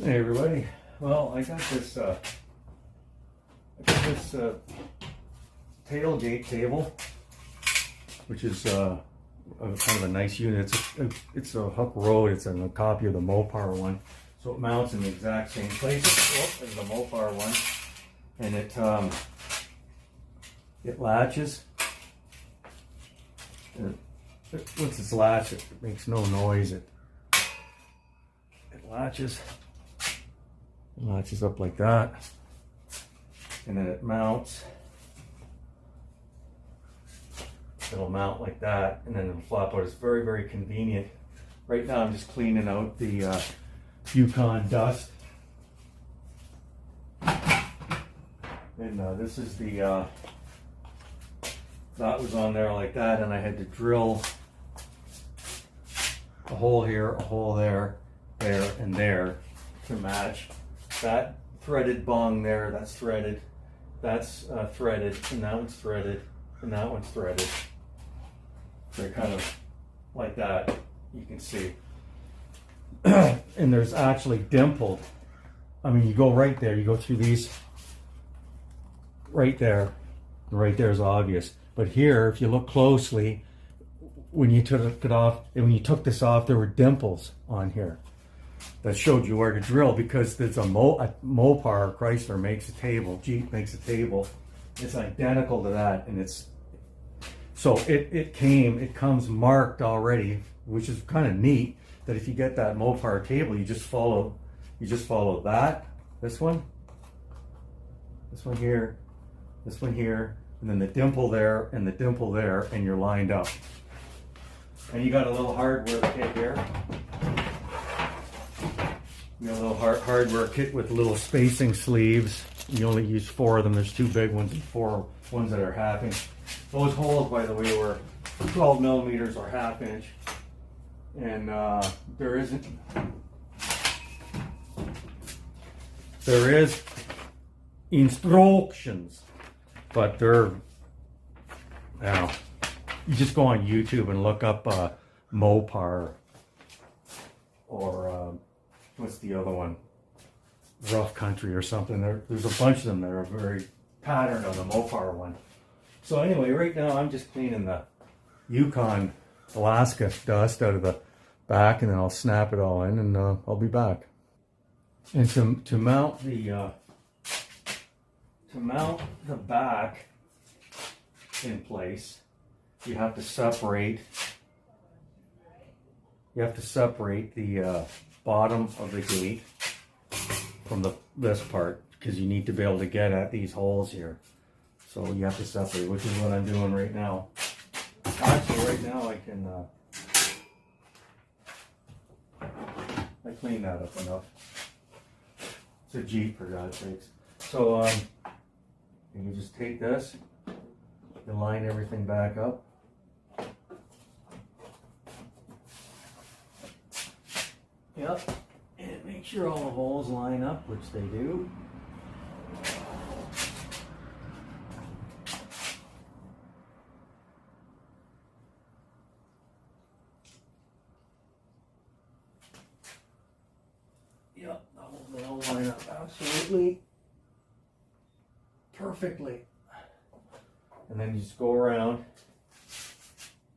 Hey everybody. Well, I got this tailgate table, which is kind of a nice unit. It's a Hooke Road. It's a copy of the Mopar one, so it mounts in the exact same place as the Mopar one, and it latches. And once it's latched, it makes no noise. It latches. It latches up like that, and then it mounts. It'll mount like that, and then it'll flop out. It's very, very convenient. Right now I'm just cleaning out the Yukon dust. And this is the, that was on there like that, and I had to drill a hole here, a hole there, there, and there to match. That threaded bung there, that's threaded. That's threaded, and that one's threaded, and that one's threaded. They're kind of like that, you can see. And there's actually dimpled. I mean, you go right there, you go through these, right there is obvious. But here, if you look closely, when you took it off, and when you took this off, there were dimples on here that showed you where to drill, because there's a Mopar, Chrysler makes a table, Jeep makes a table. It's identical to that, and it's, so it comes marked already, which is kind of neat, that if you get that Mopar table, you just follow that, this one here, and then the dimple there, and the dimple there, and you're lined up. And you got a little hardware kit here. You got a little hardware kit with little spacing sleeves. You only use 4 of them. There's 2 big ones and 4 ones that are 1/2 inch. Those holes, by the way, were 12 millimeters or 1/2 inch. And there is instructions, but they're, now, you just go on YouTube and look up Mopar, or what's the other one? Rough Country or something. There's a bunch of them that are very patterned on the Mopar one. So anyway, right now I'm just cleaning the Yukon Alaska dust out of the back, and then I'll snap it all in, and I'll be back. And to mount the back in place, you have to separate the bottom of the gate from this part, because you need to be able to get at these holes here. So you have to separate, which is what I'm doing right now. Actually, right now I can I cleaned that up enough. It's a Jeep, for God's sakes. So you just take this, you line everything back up. Yep, and make sure all the holes line up, which they do. Yep, they all line up absolutely perfectly. And then you just go around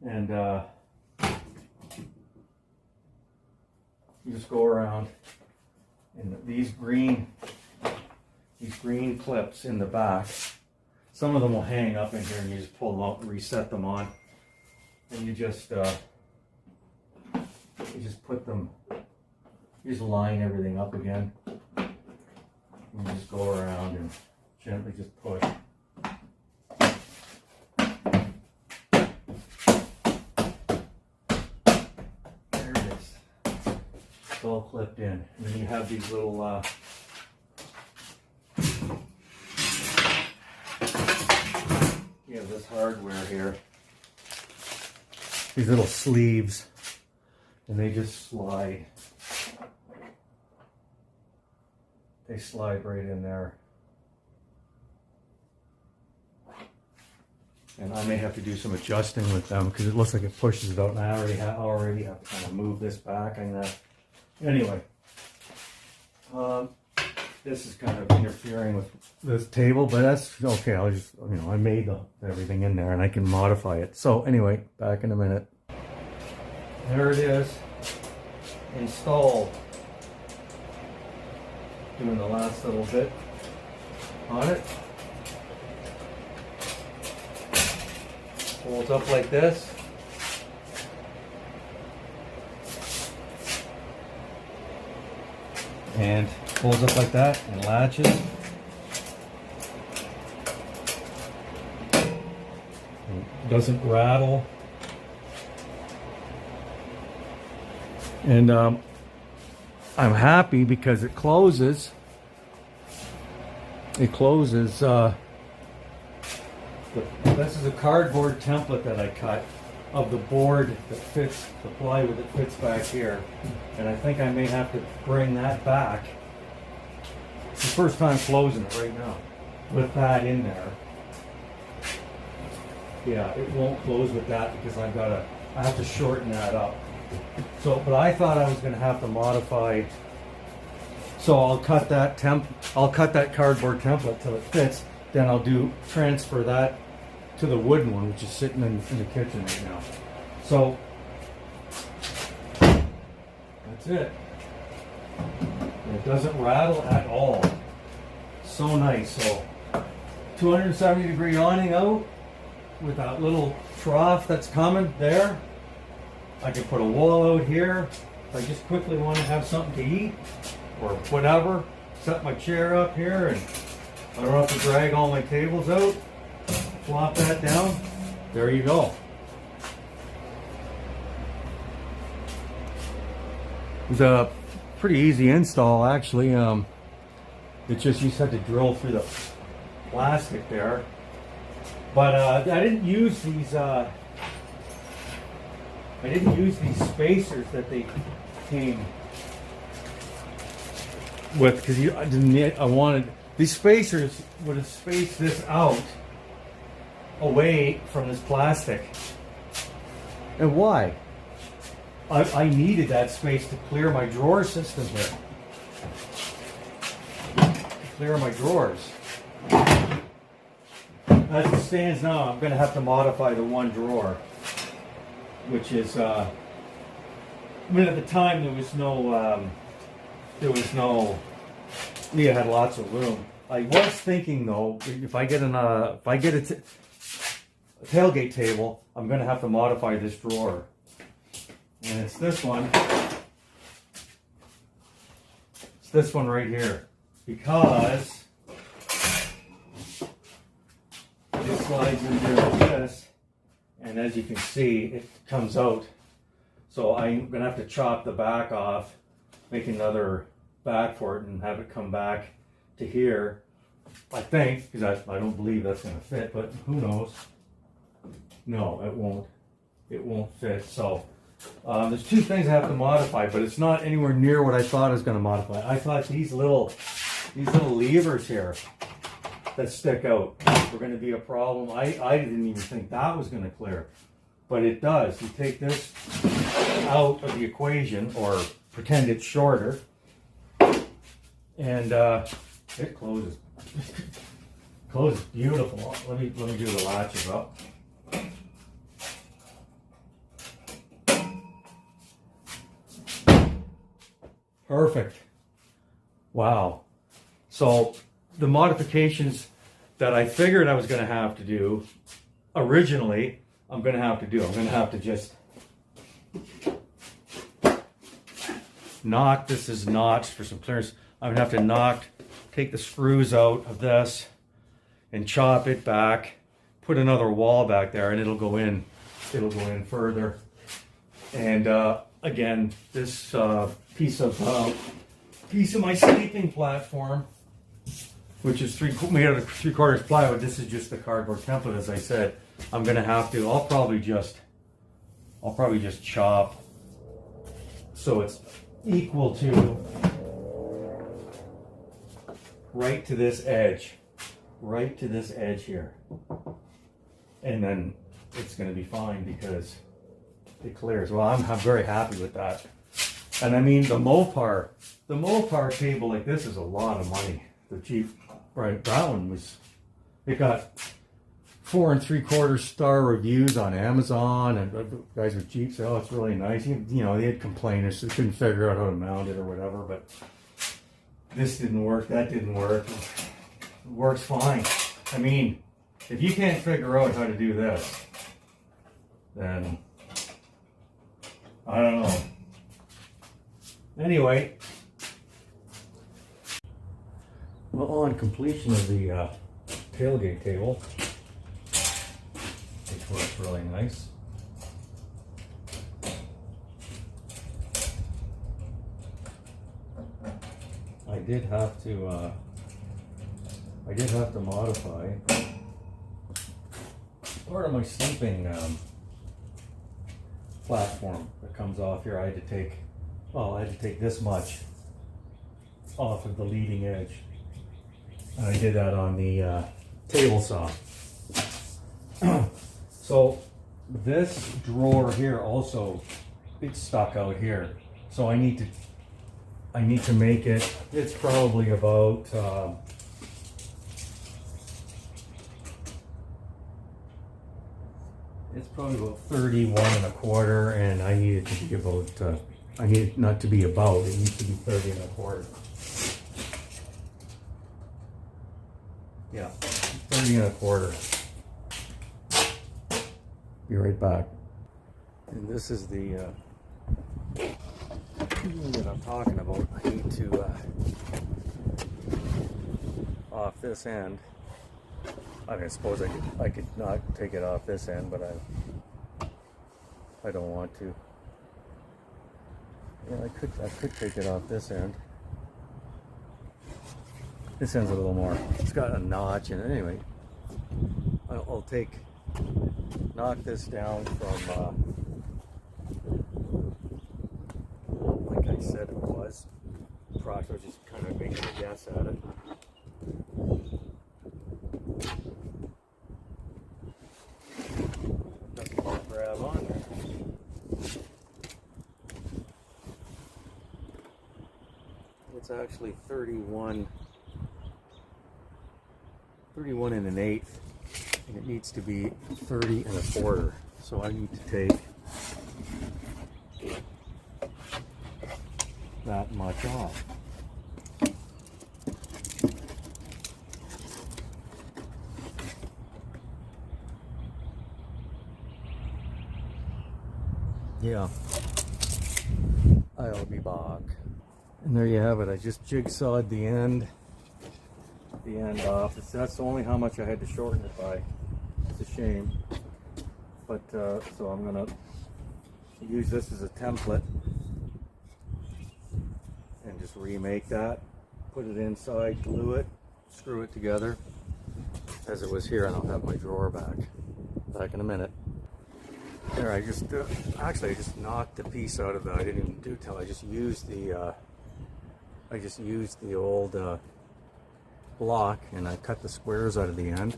and and these green clips in the back, some of them will hang up in here, and you just pull them out and reset them on, and you just put them, you just line everything up again, and you just go around and gently just push. It's all clipped in, and then you have these little you have this hardware here, these little sleeves, and they just slide. They slide right in there. And I may have to do some adjusting with them because it looks like it pushes it out, and I already have to kind of move this back. Anyway, This is kind of interfering with this table, but that's okay. I'll just, I made everything in there and I can modify it. So anyway, back in a minute. There it is, installed. Doing the last little bit on it. Folds up like this. And folds up like that and latches. And doesn't rattle. And I'm happy because it closes. It closes. This is a cardboard template that I cut of the board that fits, the plywood that fits back here. And I think I may have to bring that back. It's the first time closing it right now with that in there. Yeah, it won't close with that because I have to shorten that up. So, but I thought I was going to have to modify. So I'll cut that cardboard template till it fits. Then I'll transfer that to the wooden one, which is sitting in the kitchen right now. So that's it. And it doesn't rattle at all. So nice. So 270-degree awning out with that little trough that's coming there. I can put a wall out here if I just quickly want to have something to eat or whatever. Set my chair up here and I don't have to drag all my tables out. Flop that down. There you go. It was a pretty easy install actually. It just, you just had to drill through the plastic there. But I didn't use these spacers that they came with because I wanted these spacers would have spaced this out away from this plastic. And why? I needed that space to clear my drawer system here. To clear my drawers. As it stands now, I'm going to have to modify the one drawer, which is, at the time there was no, Leah had lots of room. I was thinking though, if I get a tailgate table, I'm going to have to modify this drawer. And it's this one. It's this one right here. Because it slides in there like this. And as you can see, it comes out. So I'm going to have to chop the back off, make another back for it, and have it come back to here. I think, because I don't believe that's going to fit, but who knows? No, it won't. It won't fit. So there's two things I have to modify, but it's not anywhere near what I thought I was going to modify. I thought these little levers here that stick out were going to be a problem. I didn't even think that was going to clear, but it does. You take this out of the equation, or pretend it's shorter, and it closes. Closes beautiful. Let me do the latches up. Perfect. Wow. So the modifications that I figured I was going to have to do originally, I'm going to have to do. I'm going to have to just knock. This is notched for some clearance. I'm going to have to take the screws out of this and chop it back, put another wall back there, and it'll go in further. And again, this piece of my sleeping platform, which is made out of 3/4 plywood. This is just the cardboard template, as I said. I'm gonna have to. I'll probably just chop so it's equal to right to this edge here, and then it's gonna be fine because it clears. Well, I'm very happy with that. And I mean, the Mopar table like this is a lot of money. The Jeep, right, that one was, it got 4 3/4 star reviews on Amazon, and guys with Jeeps say, oh, it's really nice. You know, they had complainers who couldn't figure out how to mount it or whatever, but this didn't work, that didn't work. It works fine. I mean, if you can't figure out how to do this, then I don't know. Anyway, well, on completion of the tailgate table, which works really nice, I did have to modify part of my sleeping platform that comes off here. I had to take this much off of the leading edge. And I did that on the table saw. So this drawer here also, it's stuck out here. So I need to make it, it's probably about it's probably about 31 1/4, and I need it to be about, I need it not to be about, it needs to be 30 1/4. Yeah, 30 1/4. Be right back. And this is the that I'm talking about. I need to off this end. I mean, I suppose I could not take it off this end, but I don't want to. Yeah, I could take it off this end. This end's a little more. It's got a notch in it. Anyway, I'll knock this down from like I said it was. Approximately, just kind of making a guess at it. Grab on there. It's actually 31 1/8, and it needs to be 30 1/4. So I need to take that much off. Yeah, I'll be back. And there you have it. I just jigsawed the end off. That's only how much I had to shorten it by. It's a shame. But so I'm gonna use this as a template and just remake that. Put it inside, glue it, screw it together as it was here, and I'll have my drawer back in a minute. There, I just actually I just knocked the piece out of that. I didn't even do till I just used the old block, and I cut the squares out of the end,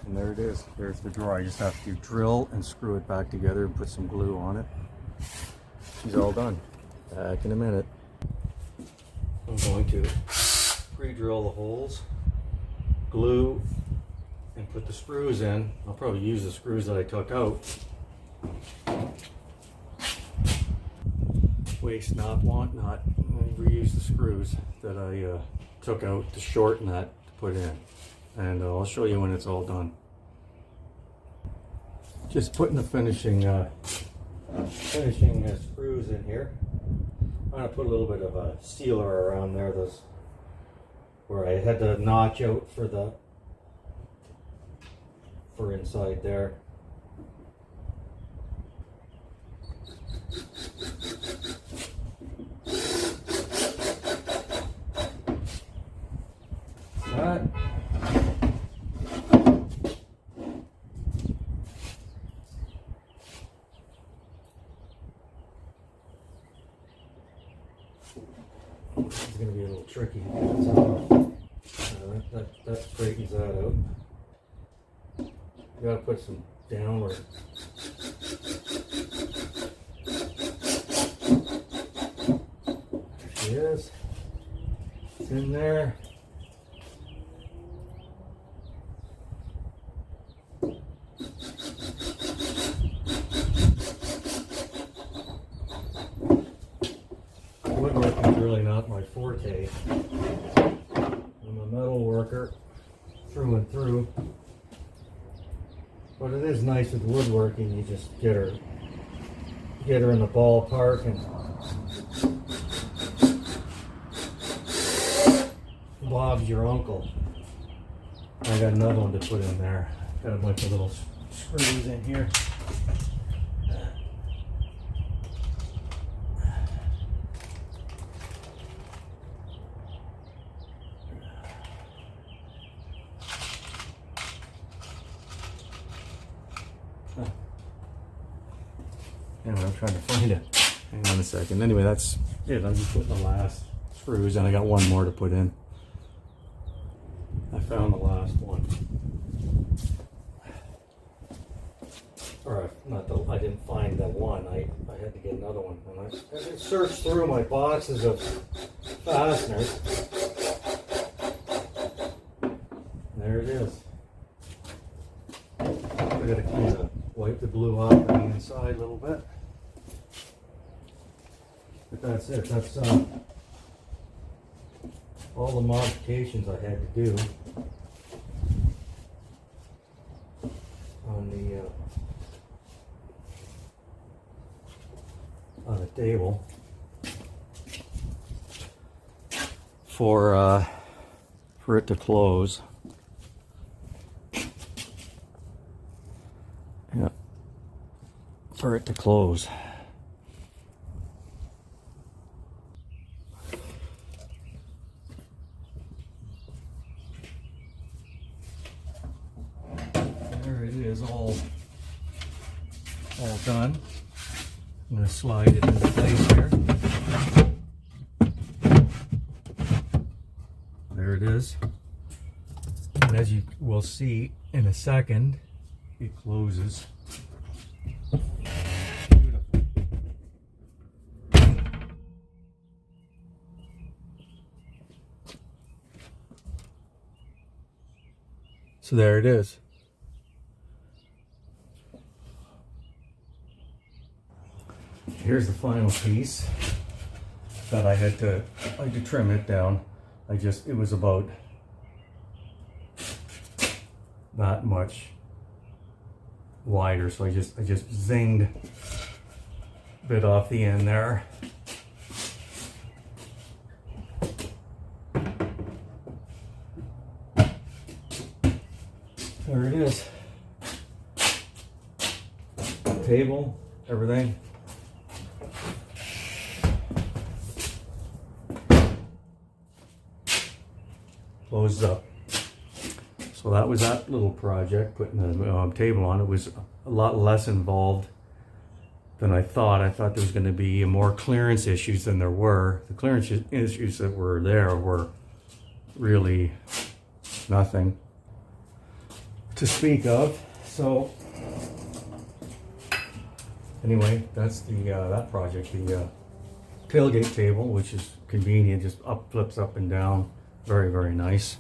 and there it is. There's the drawer. I just have to drill and screw it back together and put some glue on it. She's all done. Back in a minute. I'm going to pre-drill the holes, glue, and put the screws in. I'll probably use the screws that I took out. Waste not, want not. I reuse the screws that I took out to shorten that to put in. And I'll show you when it's all done. Just putting the finishing screws in here. I'm going to put a little bit of a sealer around there, where I had the notch out for inside there. That. It's going to be a little tricky. That straightens that out. You gotta put some downward. is. It's in there. Woodworking is really not my forte. I'm a metal worker through and through. But it is nice with woodworking, you just get her in the ballpark and Bob's your uncle. I got another one to put in there. Got a bunch of little screws in here. Anyway, I'm trying to find it. Hang on a second. Anyway, that's it. I'm just putting the last screws, and I got one more to put in. I found the last one. Or I didn't find that one. I had to get another one. And I searched through my boxes of fasteners. There it is. I gotta kind of wipe the glue off on the inside a little bit. But that's it. That's all the modifications I had to do on the table for it to close. Yeah, for it to close. There it is, all done. I'm going to slide it into place here. There it is. And as you will see in a second, it closes. Beautiful. So there it is. Here's the final piece that I had to trim it down. It was about that much wider, so I just zinged a bit off the end there. There it is. Table, everything. Closed up. So that was that little project, putting the table on. It was a lot less involved than I thought. I thought there was going to be more clearance issues than there were. The clearance issues that were there were really nothing to speak of. So anyway, that's that project. The tailgate table, which is convenient, just flips up and down. Very, very nice.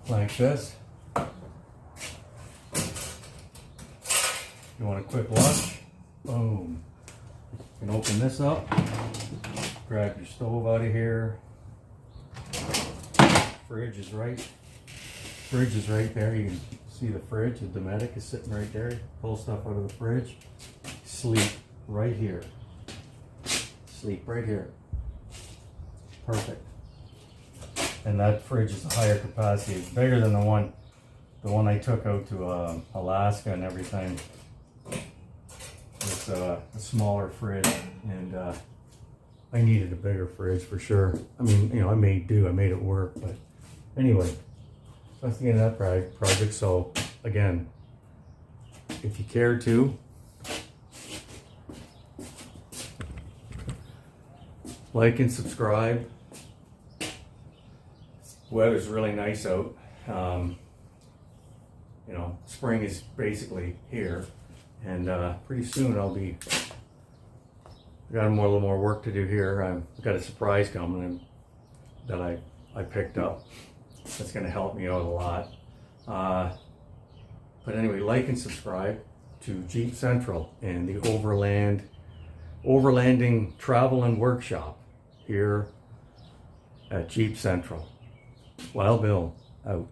Like this. You want a quick lunch? Boom. You can open this up, grab your stove out of here. Fridge is right there. You can see the fridge. The Dometic is sitting right there. Pull stuff out of the fridge. Sleep right here. Sleep right here. Perfect. And that fridge is a higher capacity. It's bigger than the one I took out to Alaska and everything. It's a smaller fridge, and I needed a bigger fridge for sure. I mean, you know, I made it work, but anyway, that's the end of that project. So again, if you care to, like and subscribe. Weather's really nice out. You You know, spring is basically here, and pretty soon I'll be. I got a little more work to do here. I've got a surprise coming that I picked up. That's going to help me out a lot. But anyway, like and subscribe to Jeep Central and the overlanding travel and workshop here at Jeep Central. Wild Bill out.